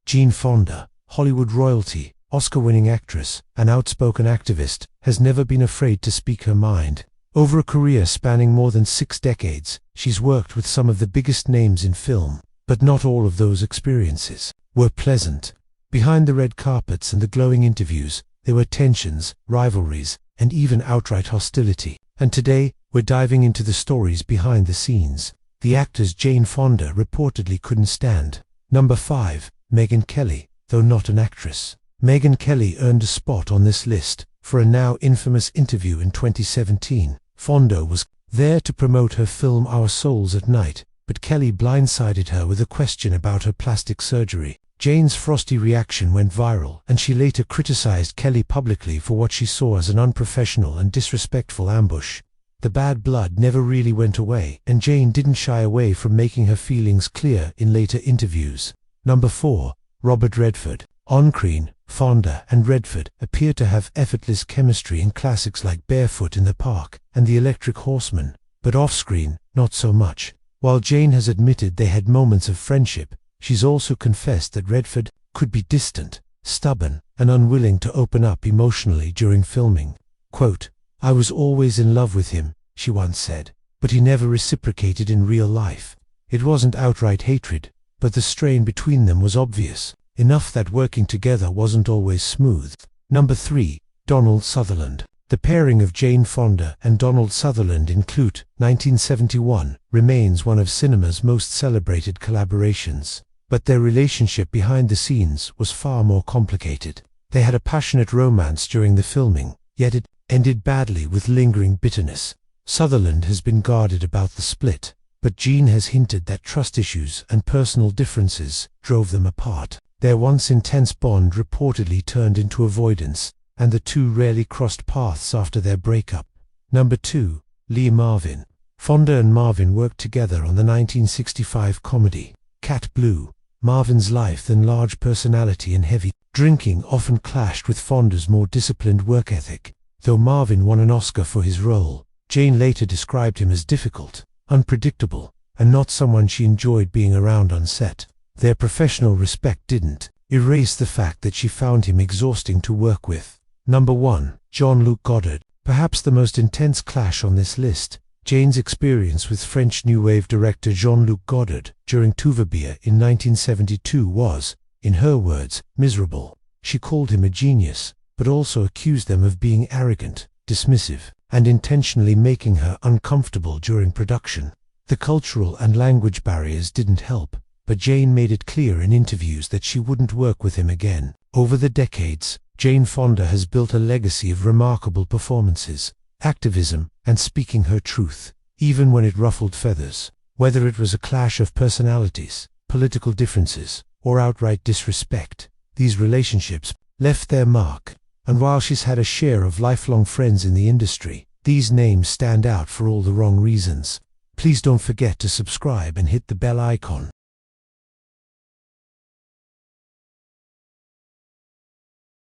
Jane Fonda, Hollywood royalty, Oscar-winning actress, an outspoken activist, has never been afraid to speak her mind. Over a career spanning more than 6 decades, she's worked with some of the biggest names in film, but not all of those experiences were pleasant. Behind the red carpets and the glowing interviews, there were tensions, rivalries, and even outright hostility. And today, we're diving into the stories behind the scenes. The actors Jane Fonda reportedly couldn't stand. Number 5. Megyn Kelly, though not an actress. Megyn Kelly earned a spot on this list for a now infamous interview in 2017. Fonda was there to promote her film Our Souls at Night, but Kelly blindsided her with a question about her plastic surgery. Jane's frosty reaction went viral, and she later criticized Kelly publicly for what she saw as an unprofessional and disrespectful ambush. The bad blood never really went away, and Jane didn't shy away from making her feelings clear in later interviews. Number 4. Robert Redford. On-screen, Fonda and Redford appear to have effortless chemistry in classics like Barefoot in the Park and The Electric Horseman, but off-screen, not so much. While Jane has admitted they had moments of friendship, she's also confessed that Redford could be distant, stubborn, and unwilling to open up emotionally during filming. Quote, "I was always in love with him," she once said, "but he never reciprocated in real life. It wasn't outright hatred, but the strain between them was obvious, enough that working together wasn't always smooth." Number 3. Donald Sutherland. The pairing of Jane Fonda and Donald Sutherland in Clute, 1971, remains one of cinema's most celebrated collaborations. But their relationship behind the scenes was far more complicated. They had a passionate romance during the filming, yet it ended badly with lingering bitterness. Sutherland has been guarded about the split, but Jane has hinted that trust issues and personal differences drove them apart. Their once intense bond reportedly turned into avoidance, and the two rarely crossed paths after their breakup. Number 2. Lee Marvin. Fonda and Marvin worked together on the 1965 comedy Cat Blue. Marvin's lithe and large personality and heavy drinking often clashed with Fonda's more disciplined work ethic. Though Marvin won an Oscar for his role, Jane later described him as difficult, unpredictable, and not someone she enjoyed being around on set. Their professional respect didn't erase the fact that she found him exhausting to work with. Number 1. Jean-Luc Godard. Perhaps the most intense clash on this list, Jane's experience with French New Wave director Jean-Luc Godard during Tuvabier in 1972 was, in her words, miserable. She called him a genius, but also accused them of being arrogant, dismissive, and intentionally making her uncomfortable during production. The cultural and language barriers didn't help, but Jane made it clear in interviews that she wouldn't work with him again. Over the decades, Jane Fonda has built a legacy of remarkable performances, activism, and speaking her truth, even when it ruffled feathers. Whether it was a clash of personalities, political differences, or outright disrespect, these relationships left their mark. And while she's had a share of lifelong friends in the industry, these names stand out for all the wrong reasons. Please don't forget to subscribe and hit the bell icon.